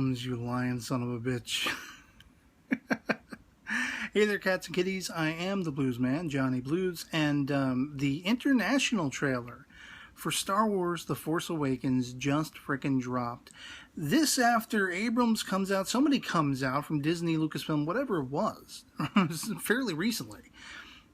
Awakens, you lying son of a bitch. Hey there, cats and kitties. I am the Blues Man, Johnny Blues, and the international trailer for Star Wars The Force Awakens just frickin' dropped. This after Abrams comes out, somebody comes out from Disney, Lucasfilm, whatever it was fairly recently,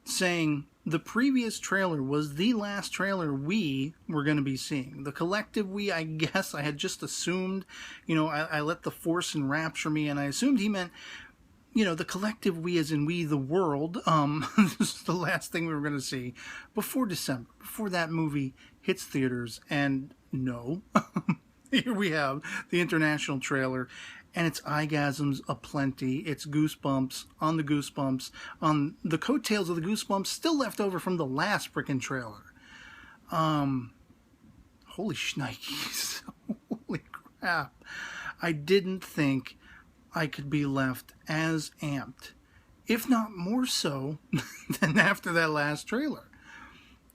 saying the previous trailer was the last trailer we were going to be seeing. The collective we, I guess, I had just assumed, I let the Force enrapture me, and I assumed he meant, the collective we as in we, the world. This is the last thing we were going to see before December, before that movie hits theaters. And no, here we have the international trailer, and it's eyegasms aplenty. It's goosebumps on the goosebumps, on the coattails of the goosebumps still left over from the last frickin' trailer. Holy shnikes. Holy crap. I didn't think I could be left as amped, if not more so, than after that last trailer.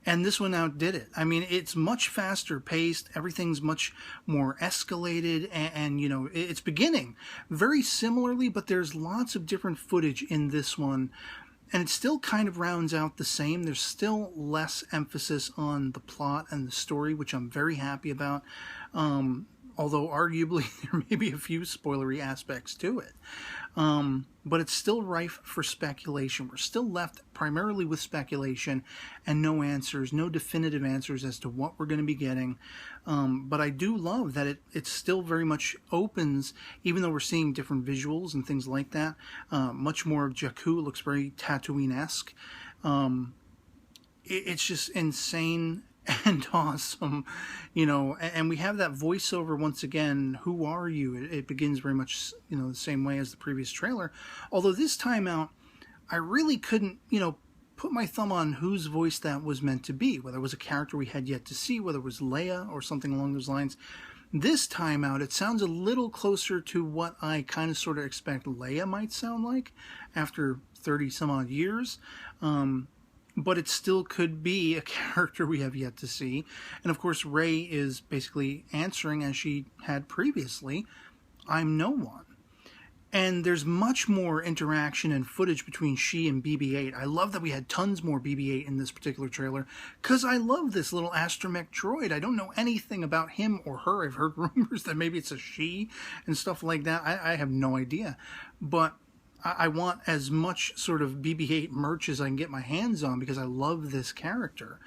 And this one outdid it. I mean, it's much faster paced. Everything's much more escalated. And it's beginning very similarly, but there's lots of different footage in this one. And it still kind of rounds out the same. There's still less emphasis on the plot and the story, which I'm very happy about. Although arguably there may be a few spoilery aspects to it. But it's still rife for speculation. We're still left primarily with speculation and no answers, no definitive answers as to what we're going to be getting. But I do love that it still very much opens, even though we're seeing different visuals and things like that. Much more of Jakku. Looks very Tatooine-esque. It's just insane and awesome, and we have that voiceover once again. Who are you? It begins very much, the same way as the previous trailer. Although this time out, I really couldn't, put my thumb on whose voice that was meant to be, whether it was a character we had yet to see, whether it was Leia or something along those lines. This time out, it sounds a little closer to what I kind of sort of expect Leia might sound like after 30 some odd years. But it still could be a character we have yet to see. And of course, Rey is basically answering as she had previously, I'm no one. And there's much more interaction and footage between she and BB-8. I love that we had tons more BB-8 in this particular trailer, because I love this little astromech droid. I don't know anything about him or her. I've heard rumors that maybe it's a she and stuff like that. I have no idea. But I want as much sort of BB-8 merch as I can get my hands on, because I love this character.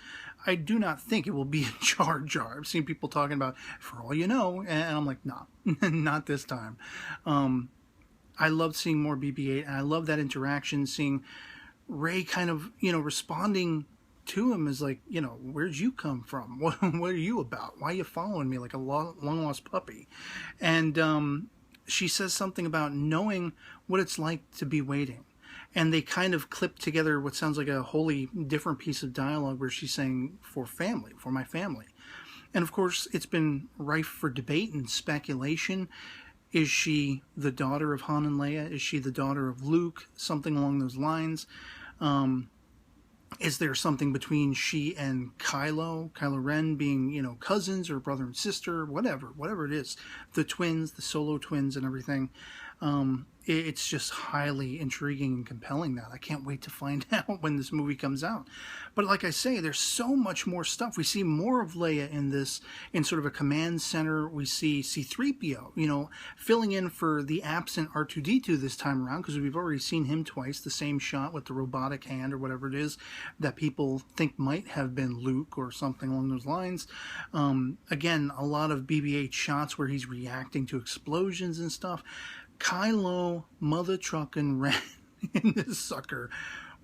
I do not think it will be a Jar Jar. I've seen people talking about, for all you know, and I'm like, nah, not this time. I love seeing more BB-8, and I love that interaction, seeing Rey kind of, responding to him is like, where'd you come from? What are you about? Why are you following me like a long-lost puppy? And she says something about knowing what it's like to be waiting. And they kind of clip together what sounds like a wholly different piece of dialogue where she's saying, for family, for my family. And of course, it's been rife for debate and speculation. Is she the daughter of Han and Leia? Is she the daughter of Luke? Something along those lines. Is there something between she and Kylo Ren being, cousins or brother and sister, whatever it is. The twins, the solo twins and everything. It's just highly intriguing and compelling that. I can't wait to find out when this movie comes out. But like I say, there's so much more stuff. We see more of Leia in this, in sort of a command center. We see C-3PO, filling in for the absent R2-D2 this time around, because we've already seen him twice, the same shot with the robotic hand or whatever it is that people think might have been Luke or something along those lines. Again, a lot of BB-8 shots where he's reacting to explosions and stuff. Kylo mother truckin' Ren in this sucker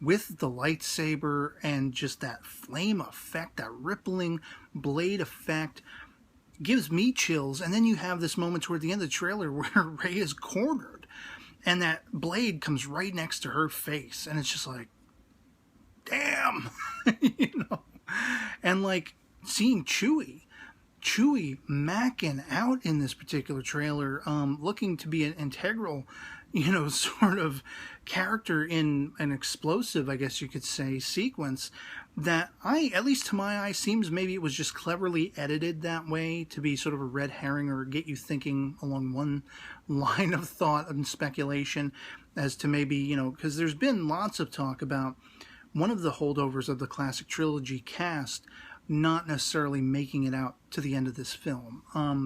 with the lightsaber and just that flame effect, that rippling blade effect gives me chills. And then you have this moment toward the end of the trailer where Rey is cornered and that blade comes right next to her face, and it's just like, damn. And like seeing Chewie Chewie macking out in this particular trailer, looking to be an integral, sort of character in an explosive, I guess you could say, sequence that at least to my eye, seems maybe it was just cleverly edited that way to be sort of a red herring or get you thinking along one line of thought and speculation as to maybe, because there's been lots of talk about one of the holdovers of the classic trilogy cast not necessarily making it out to the end of this film,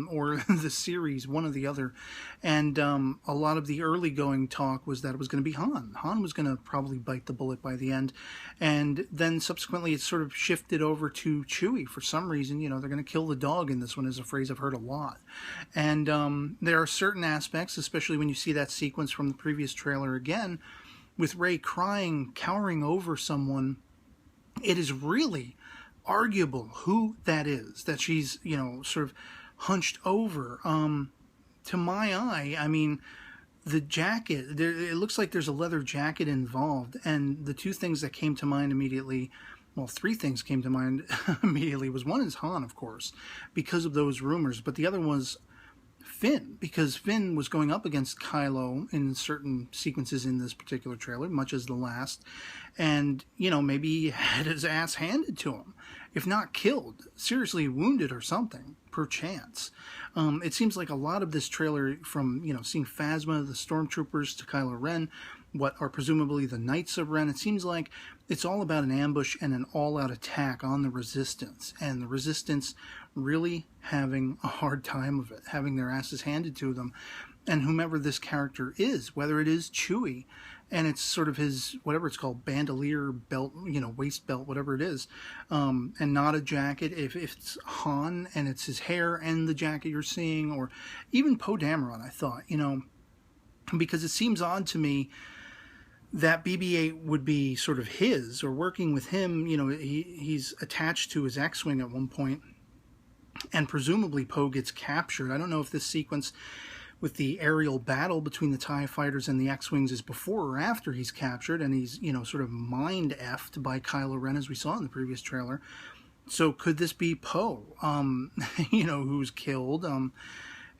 or the series, one or the other. And a lot of the early going talk was that it was going to be Han. Han was going to probably bite the bullet by the end. And then subsequently it sort of shifted over to Chewie. For some reason, they're going to kill the dog in this one, is a phrase I've heard a lot. And there are certain aspects, especially when you see that sequence from the previous trailer again, with Rey crying, cowering over someone. It is really arguable who that is, that she's, sort of hunched over. To my eye, I mean, the jacket, it looks like there's a leather jacket involved, and the two things that came to mind immediately, well, three things came to mind immediately, was one is Han, of course, because of those rumors, but the other was Finn, because Finn was going up against Kylo in certain sequences in this particular trailer, much as the last, and, maybe he had his ass handed to him, if not killed, seriously wounded or something, perchance. It seems like a lot of this trailer, from, seeing Phasma, the Stormtroopers, to Kylo Ren, what are presumably the Knights of Ren, it seems like it's all about an ambush and an all-out attack on the Resistance, and the Resistance really having a hard time of it, having their asses handed to them. And whomever this character is, whether it is Chewie, and it's sort of his, whatever it's called, bandolier belt, waist belt, whatever it is, and not a jacket, if it's Han and it's his hair and the jacket you're seeing, or even Poe Dameron, I thought, because it seems odd to me that BB-8 would be sort of his, or working with him. He's attached to his X-Wing at one point, and presumably Poe gets captured. I don't know if this sequence with the aerial battle between the TIE fighters and the X-Wings is before or after he's captured, and he's, sort of mind-effed by Kylo Ren, as we saw in the previous trailer. So could this be Poe, who's killed?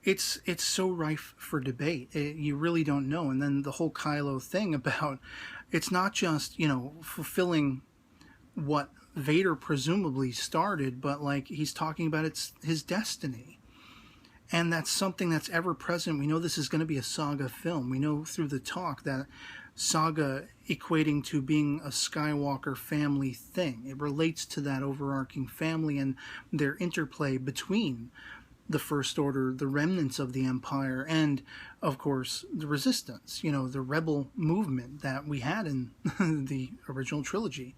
It's so rife for debate. You really don't know. And then the whole Kylo thing about, it's not just, fulfilling what Vader presumably started, but like he's talking about it's his destiny. And that's something that's ever present. We know this is going to be a saga film. We know through the talk that saga equating to being a Skywalker family thing. It relates to that overarching family and their interplay between the First Order, the remnants of the Empire, and, of course, the Resistance, the rebel movement that we had in the original trilogy.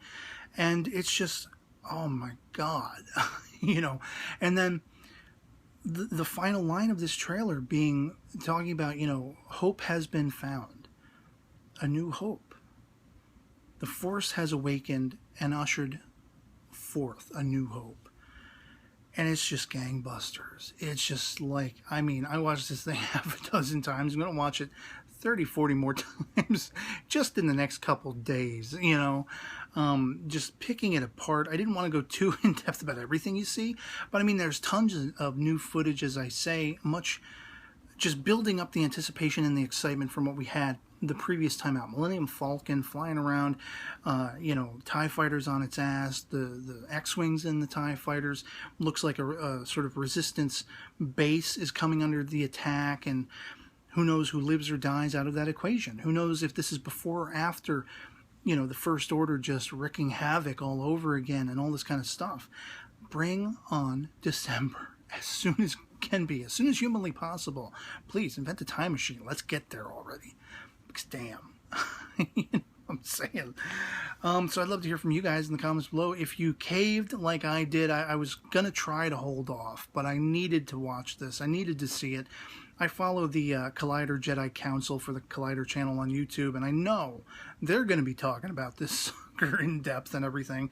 And it's just, oh my God, and then the final line of this trailer talking about, hope has been found, a new hope. The Force has awakened and ushered forth a new hope. And it's just gangbusters. It's just like, I watched this thing half a dozen times. I'm going to watch it 30, 40 more times just in the next couple days, just picking it apart. I didn't want to go too in depth about everything you see, but there's tons of new footage, as I say, much just building up the anticipation and the excitement from what we had the previous time out. Millennium Falcon flying around, TIE fighters on its ass, the X-Wings and the TIE fighters. Looks like a sort of Resistance base is coming under the attack, and who knows who lives or dies out of that equation. Who knows if this is before or after, the First Order just wreaking havoc all over again and all this kind of stuff. Bring on December as soon as can be, as soon as humanly possible. Please invent a time machine. Let's get there already. Because damn. I'm saying. So I'd love to hear from you guys in the comments below. If you caved like I did, I was going to try to hold off, but I needed to watch this. I needed to see it. I follow the Collider Jedi Council for the Collider channel on YouTube, and I know they're going to be talking about this sucker in depth and everything.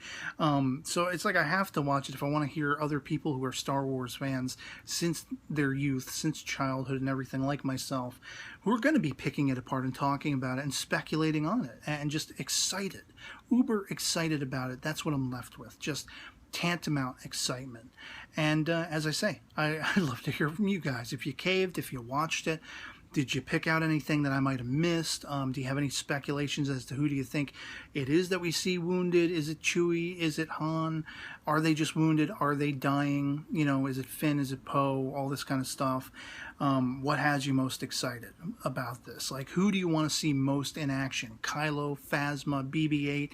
So it's like I have to watch it if I want to hear other people who are Star Wars fans since their youth, since childhood and everything, like myself, who are going to be picking it apart and talking about it and speculating on it and just excited, uber excited about it. That's what I'm left with. Just tantamount excitement. And as I say, I'd love to hear from you guys. If you caved, if you watched it, did you pick out anything that I might have missed? Do you have any speculations as to who do you think it is that we see wounded? Is it Chewie? Is it Han? Are they just wounded? Are they dying? You know, is it Finn? Is it Poe? All this kind of stuff. What has you most excited about this? Like, who do you want to see most in action? Kylo, Phasma, BB-8,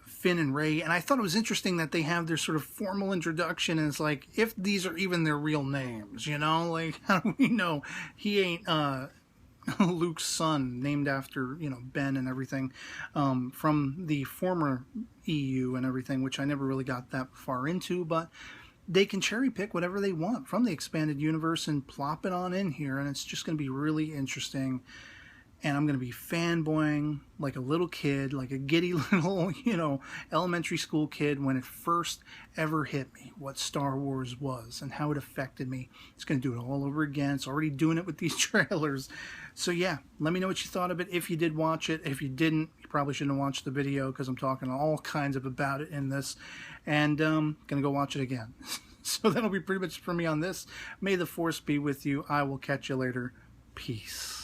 Finn and Rey. And I thought it was interesting that they have their sort of formal introduction, and it's like, if these are even their real names, you know, like, how do we know he ain't Luke's son, named after, you know, Ben and everything, from the former EU and everything, which I never really got that far into, but they can cherry pick whatever they want from the expanded universe and plop it on in here, and it's just going to be really interesting. And I'm going to be fanboying like a little kid, like a giddy little, you know, elementary school kid when it first ever hit me what Star Wars was and how it affected me. It's going to do it all over again. It's already doing it with these trailers. So yeah, let me know what you thought of it if you did watch it. If you didn't, you probably shouldn't have watched the video because I'm talking all kinds of about it in this. And going to go watch it again. So that'll be pretty much for me on this. May the Force be with you. I will catch you later. Peace.